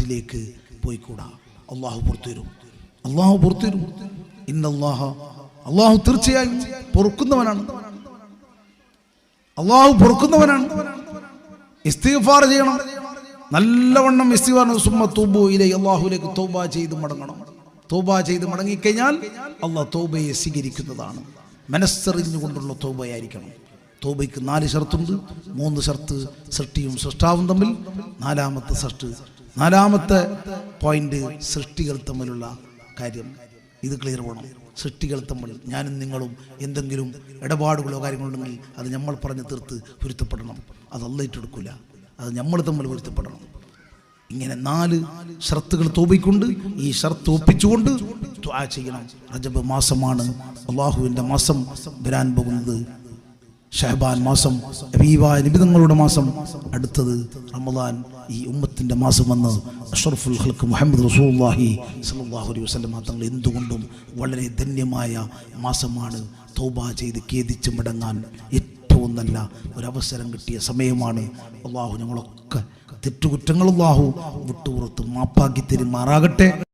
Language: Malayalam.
ഇതിലേക്ക് പോയിക്കൂടാ. അള്ളാഹു പുറത്തുവരും, അള്ളാഹു പുറത്തുവരും. അള്ളാഹു തീർച്ചയായും പൊറുക്കുന്നവനാണ്, അള്ളാഹു പൊറുക്കുന്നവനാണ്. ഇസ്തിഗ്ഫാർ ചെയ്യണം, നല്ലവണ്ണം ഇസ്തിഗ്ഫാർ. സുമ്മ തൂബു ഇലൈഹി, അള്ളാഹുവിലേക്ക് തൗബ ചെയ്ത് മടങ്ങണം. തൗബ ചെയ്ത് മടങ്ങിക്കഴിഞ്ഞാൽ അള്ളാഹ് തൗബയെ സ്വീകരിക്കുന്നതാണ്. മനസ്സറിഞ്ഞുകൊണ്ടുള്ള തൗബയായിരിക്കണം. തൗബയ്ക്ക് 4 ഷർത്തുണ്ട്. 3 ഷർത്ത് സൃഷ്ടിയും സൃഷ്ടാവും തമ്മിൽ, 4-ാമത്തെ ഷർത്ത്, 4-ാമത്തെ പോയിന്റ് സൃഷ്ടികൾ തമ്മിലുള്ള കാര്യം. ഇത് ക്ലിയർ വേണം. സൃഷ്ടികൾ തമ്മിൽ ഞാനും നിങ്ങളും എന്തെങ്കിലും ഇടപാടുകളോ കാര്യങ്ങളോ ഉണ്ടെങ്കിൽ അത് നമ്മൾ പറഞ്ഞ് തീർത്ത് പൊരുത്തപ്പെടണം. അത് അല്ലാഹ് ഏറ്റെടുക്കില്ല, അത് നമ്മൾ തമ്മിൽ പൊരുത്തപ്പെടണം. ഇങ്ങനെ 4 ഷർത്തുകൾ തൗബയ്ക്കുണ്ട്. ഈ ഷർത്ത് ഒപ്പിച്ചുകൊണ്ട് ദുആ ചെയ്യണം. റജബ് മാസമാണ്, അള്ളാഹുവിൻ്റെ മാസം വരാൻ പോകുന്നത്. ഷഹബാൻ മാസം, ഹബീബായ നബി തങ്ങളുടെ മാസം. അടുത്തത് റമദാൻ, ഈ ഉമ്മത്തിൻ്റെ മാസമെന്ന് അഷ്റഫുൽ ഖൽഖ് മുഹമ്മദ് റസൂലുള്ളാഹി സ്വല്ലല്ലാഹു അലൈഹി വസല്ലം തങ്ങൾ എന്തുകൊണ്ടും വളരെ ധന്യമായ മാസമാണ്. തൗബ ചെയ്ത് ഖേദിച്ച് മടങ്ങാൻ ഏറ്റവും നല്ല ഒരവസരം കിട്ടിയ സമയമാണ്. അള്ളാഹു ഞങ്ങളൊക്കെ തെറ്റുകുറ്റങ്ങൾ അള്ളാഹു വിട്ടുപുറത്ത് മാപ്പാക്കി തരുമാറാകട്ടെ.